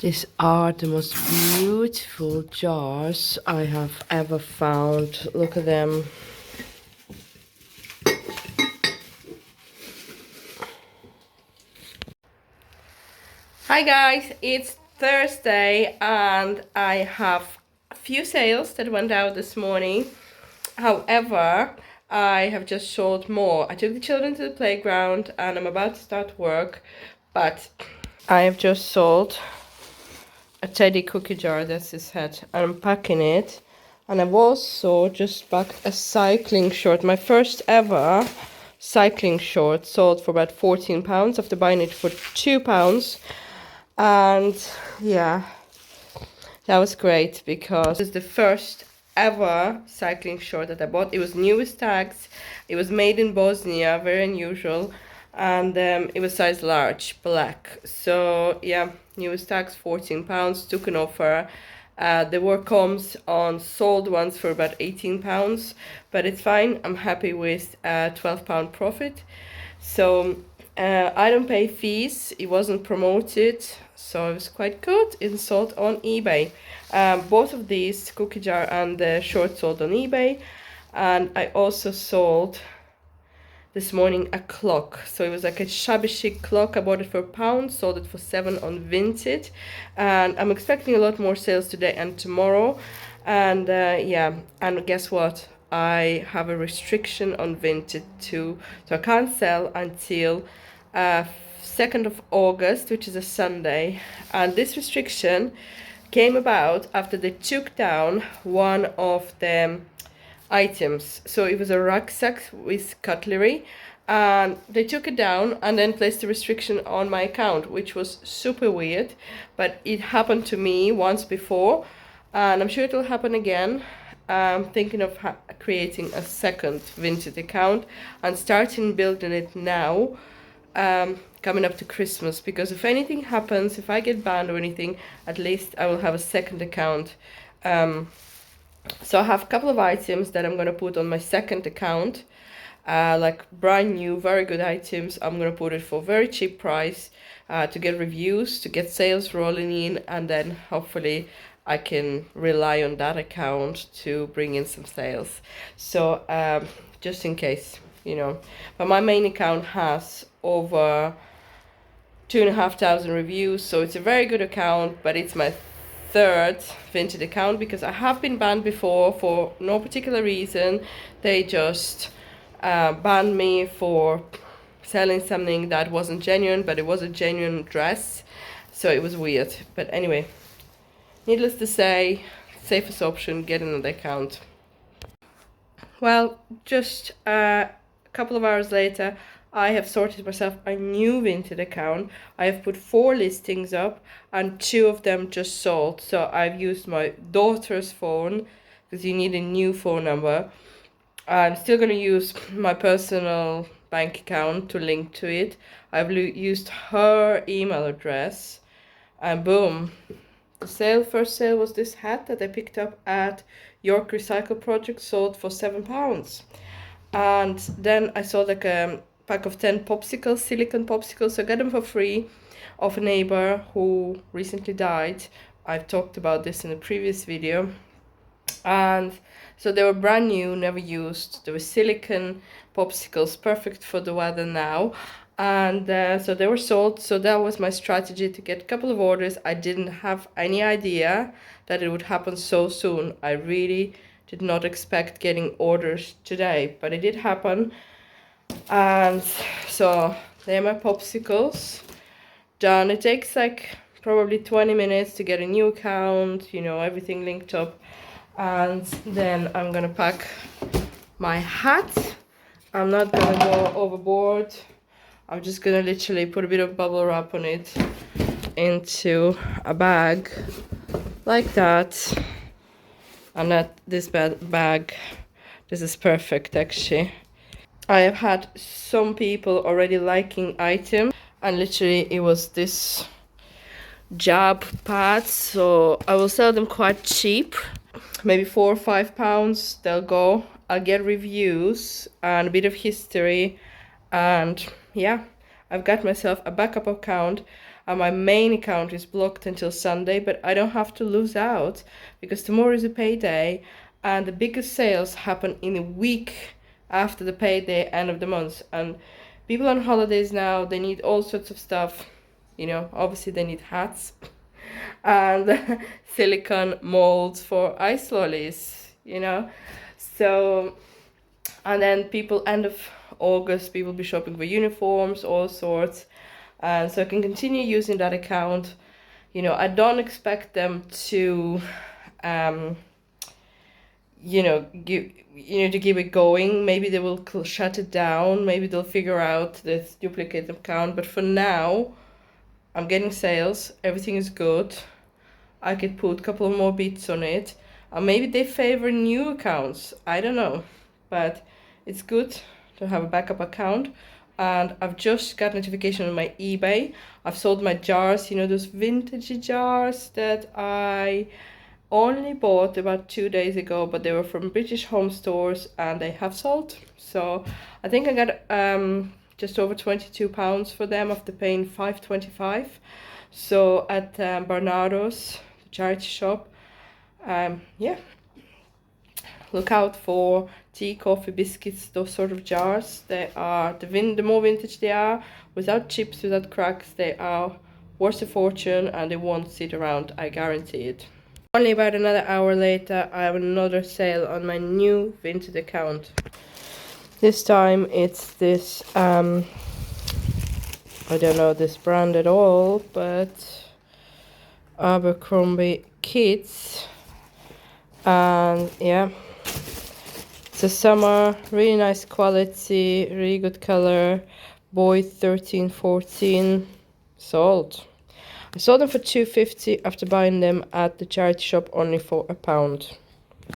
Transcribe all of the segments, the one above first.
These are the most beautiful jars I have ever found. Look at them. Hi guys, it's Thursday and I have a few sales that went out this morning. However, I have just sold more. I took the children to the playground and I'm about to start work, but I have just sold a teddy cookie jar. That's his head. I'm packing it, and I've also just packed a cycling short, my first ever cycling short, sold for about £14 after buying it for £2. And yeah, that was great because it's the first ever cycling short that I bought. It was new with tags. It was made in Bosnia, very unusual, and it was size large, black. So yeah, new with tags, £14. Took an offer. There were comms on sold ones for about £18, but it's fine. I'm happy with £12 profit. So I don't pay fees. It wasn't promoted, so it was quite good. It's sold on eBay. Both of these, cookie jar and the short, sold on eBay. And I also sold this morning a clock. So it was like a shabby chic clock. I bought it for £1, sold it for £7 on Vinted. And I'm expecting a lot more sales today and tomorrow. And yeah, and guess what? I have a restriction on Vinted too. So I can't sell until 2nd of August, which is a Sunday. And this restriction came about after they took down one of the items. So it was a rucksack with cutlery, and they took it down and then placed a restriction on my account, which was super weird, but it happened to me once before and I'm sure it will happen again. I'm thinking of creating a second Vinted account and starting building it now, coming up to Christmas, because if anything happens, if I get banned or anything, at least I will have a second account. So I have a couple of items that I'm going to put on my second account, like brand new, very good items. I'm going to put it for very cheap price to get reviews, to get sales rolling in, and then hopefully I can rely on that account to bring in some sales. So just in case, you know. But my main account has over 2,500 reviews, so it's a very good account, but it's my third Vinted account because I have been banned before for no particular reason. They just banned me for selling something that wasn't genuine, but it was a genuine dress, so it was weird. But anyway, needless to say, safest option, get another account. Well, just a couple of hours later, I have sorted myself a new Vinted account. I have put 4 listings up and 2 of them just sold. So I've used my daughter's phone because you need a new phone number. I'm still going to use my personal bank account to link to it. I've used her email address, and boom. The first sale was this hat that I picked up at York Recycle Project, sold for £7. And then I saw like a pack of 10 popsicles, silicone popsicles. So I got them for free of a neighbor who recently died. I've talked about this in a previous video. And so they were brand new, never used. They were silicone popsicles, perfect for the weather now. And so they were sold. So that was my strategy, to get a couple of orders. I didn't have any idea that it would happen so soon. I really did not expect getting orders today, but it did happen. And so they're my popsicles done. It takes like probably 20 minutes to get a new account, you know, everything linked up. And then I'm gonna pack my hat. I'm not gonna go overboard. I'm just gonna literally put a bit of bubble wrap on it into a bag like that. And this bag, this is perfect actually. I have had some people already liking items, and literally it was this jab pads, so I will sell them quite cheap, maybe £4 or £5 they'll go. I'll get reviews and a bit of history, and yeah, I've got myself a backup account, and my main account is blocked until Sunday, but I don't have to lose out because tomorrow is a payday, and the biggest sales happen in a week after the payday, end of the month. And people on holidays now, they need all sorts of stuff. You know, obviously they need hats and silicone molds for ice lollies, you know. So, and then people, end of August, people be shopping for uniforms, all sorts. And so I can continue using that account. You know, I don't expect them to, you know, to keep it going. Maybe they will shut it down. Maybe they'll figure out this duplicate account. But for now, I'm getting sales. Everything is good. I could put a couple more bits on it. Maybe they favor new accounts. I don't know. But it's good to have a backup account. And I've just got notification on my eBay. I've sold my jars, you know, those vintage jars that I only bought about 2 days ago, but they were from British home stores and they have sold. So I think I got just over £22 for them after paying £5.25. So at Barnado's, the charity shop, yeah, look out for tea, coffee, biscuits, those sort of jars. They are, the more vintage they are, without chips, without cracks, they are worth a fortune and they won't sit around, I guarantee it. Only about another hour later, I have another sale on my new Vinted account. This time it's this, I don't know this brand at all, but Abercrombie Kids. And yeah, it's a summer, really nice quality, really good color. Boy 13, 14, sold. I sold them for £2.50 after buying them at the charity shop only for £1.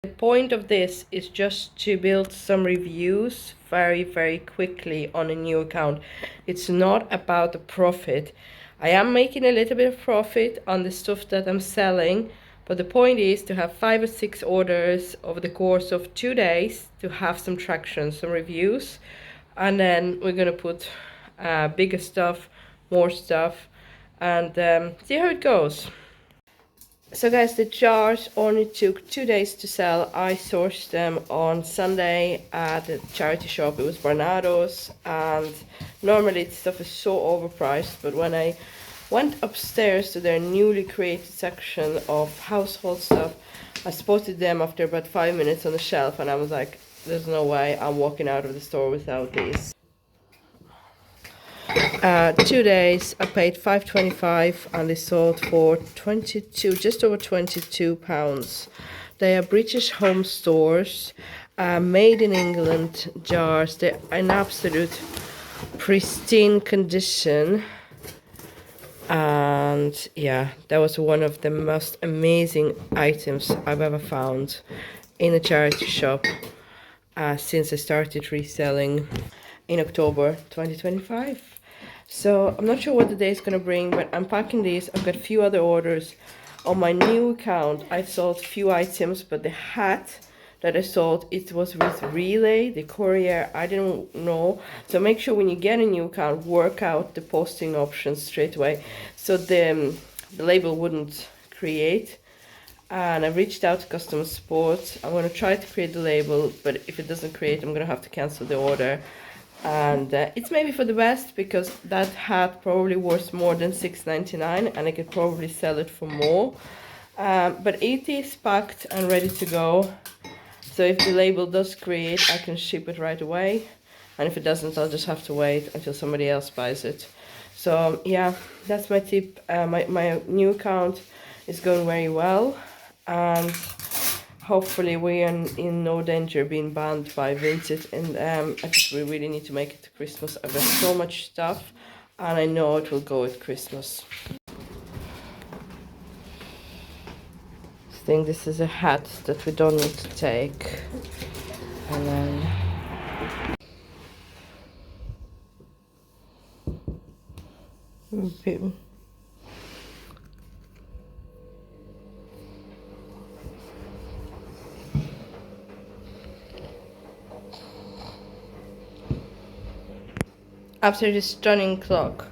The point of this is just to build some reviews very quickly on a new account. It's not about the profit. I am making a little bit of profit on the stuff that I'm selling, but the point is to have 5 or 6 orders over the course of 2 days to have some traction, some reviews, and then we're gonna put bigger stuff, more stuff, and see how it goes. So guys, the jars only took 2 days to sell. I sourced them on Sunday at the charity shop. It was Barnado's, and normally this stuff is so overpriced, but when I went upstairs to their newly created section of household stuff, I spotted them after about 5 minutes on the shelf, and I was like, there's no way I'm walking out of the store without these. 2 days, I paid £5.25 and they sold for just over £22. They are British home stores, made in England jars. They're in absolute pristine condition. And yeah, that was one of the most amazing items I've ever found in a charity shop since I started reselling in October 2025. So I'm not sure what the day is going to bring, but I'm packing these. I've got a few other orders. On my new account, I sold a few items, but the hat that I sold, it was with Relay, the courier, I didn't know. So make sure when you get a new account, work out the posting options straight away, so the label wouldn't create. And I reached out to customer support. I'm going to try to create the label, but if it doesn't create, I'm going to have to cancel the order. And it's maybe for the best, because that hat probably worth more than £6.99 and I could probably sell it for more. But it is packed and ready to go. So if the label does create, I can ship it right away. And if it doesn't, I'll just have to wait until somebody else buys it. So yeah, that's my tip. My new account is going very well. And hopefully we are in no danger being banned by Vinted. And we really need to make it to Christmas. I've got so much stuff and I know it will go at Christmas. I think this is a hat that we don't need to take. And then after this stunning clock,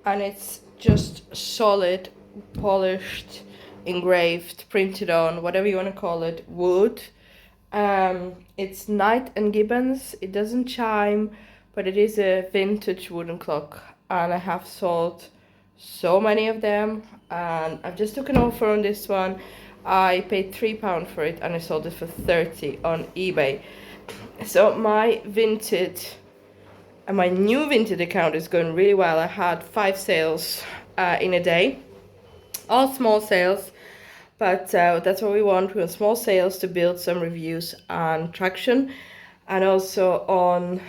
and it's just solid, polished, engraved, printed on, whatever you want to call it, wood. It's Knight and Gibbons. It doesn't chime, but it is a vintage wooden clock, and I have sold so many of them, and I've just took an offer on this one. I paid £3 for it, and I sold it for 30 on eBay. So my Vinted and my new Vinted account is going really well. I had 5 sales in a day, all small sales, but that's what we want. We want small sales to build some reviews and traction. And also on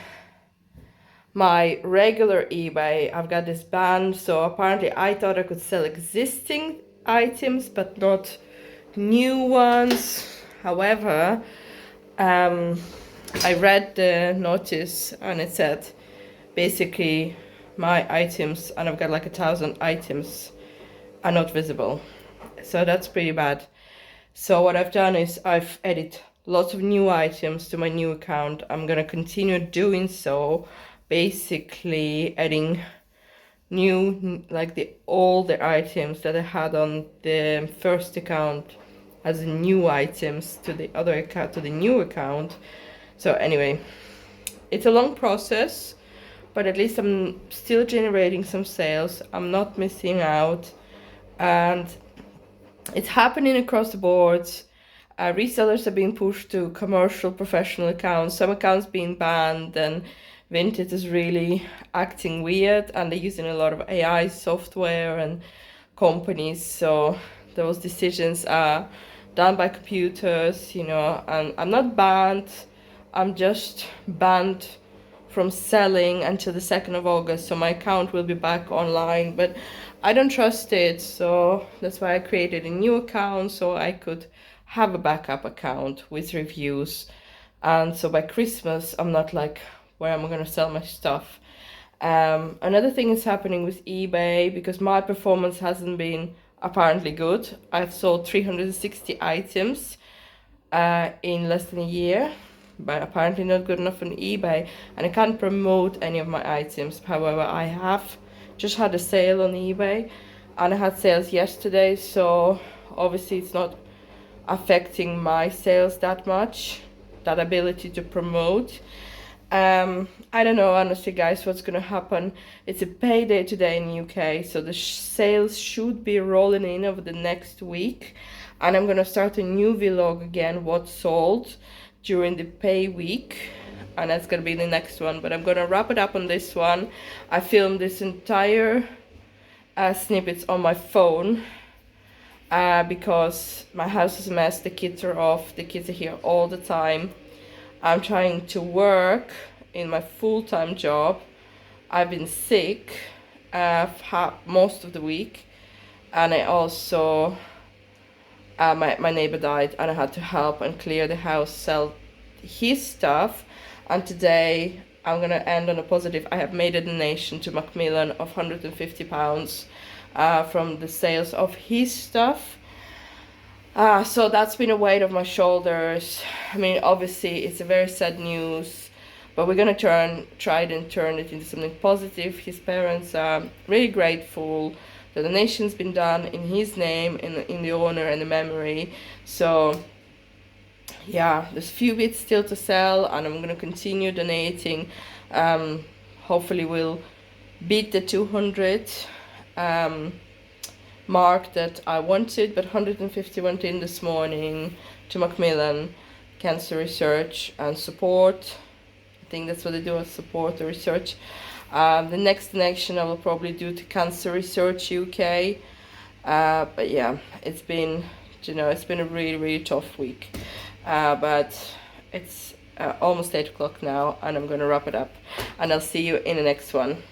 my regular eBay, I've got this band. So apparently I thought I could sell existing items, but not new ones. However, I read the notice and it said basically my items, and I've got like 1,000 items, are not visible. So that's pretty bad. So what I've done is I've added lots of new items to my new account. I'm gonna continue doing so, basically adding new, like all the items that I had on the first account as new items to the other account, to the new account. So anyway, it's a long process, but at least I'm still generating some sales. I'm not missing out, and it's happening across the board. Resellers are being pushed to commercial, professional accounts. Some accounts being banned, and Vinted is really acting weird, and they're using a lot of AI software and companies. So those decisions are done by computers, you know, and I'm not banned. I'm just banned from selling until the 2nd of August, so my account will be back online, but I don't trust it, so that's why I created a new account, so I could have a backup account with reviews. And so by Christmas I'm not like, where am I going to sell my stuff? Another thing is happening with eBay, because my performance hasn't been apparently good. I've sold 360 items in less than a year, but apparently not good enough on eBay, and I can't promote any of my items. However, I have just had a sale on eBay, and I had sales yesterday, so obviously it's not affecting my sales that much, that ability to promote. I don't know, honestly guys, what's gonna happen. It's a payday today in UK, so the sales should be rolling in over the next week, and I'm gonna start a new vlog again, what sold during the pay week, and that's gonna be the next one. But I'm gonna wrap it up on this one. I filmed this entire snippets on my phone because my house is a mess, the kids are off, the kids are here all the time. I'm trying to work in my full-time job. I've been sick most of the week, and I also my neighbor died, and I had to help and clear the house, sell his stuff. And today I'm gonna end on a positive. I have made a donation to Macmillan of £150 from the sales of his stuff. So that's been a weight off my shoulders. I mean, obviously it's a very sad news, but we're gonna try and turn it into something positive. His parents are really grateful. The donation's been done in his name, in the honor and the memory. So yeah, there's a few bits still to sell, and I'm gonna continue donating. Hopefully we'll beat the 200 mark that I wanted, but 150 went in this morning to Macmillan Cancer Research and Support. I think that's what they do, support or research. The next donation I will probably do to Cancer Research UK. But yeah, it's been, you know, it's been a really tough week. But it's almost 8 o'clock now, and I'm gonna wrap it up, and I'll see you in the next one.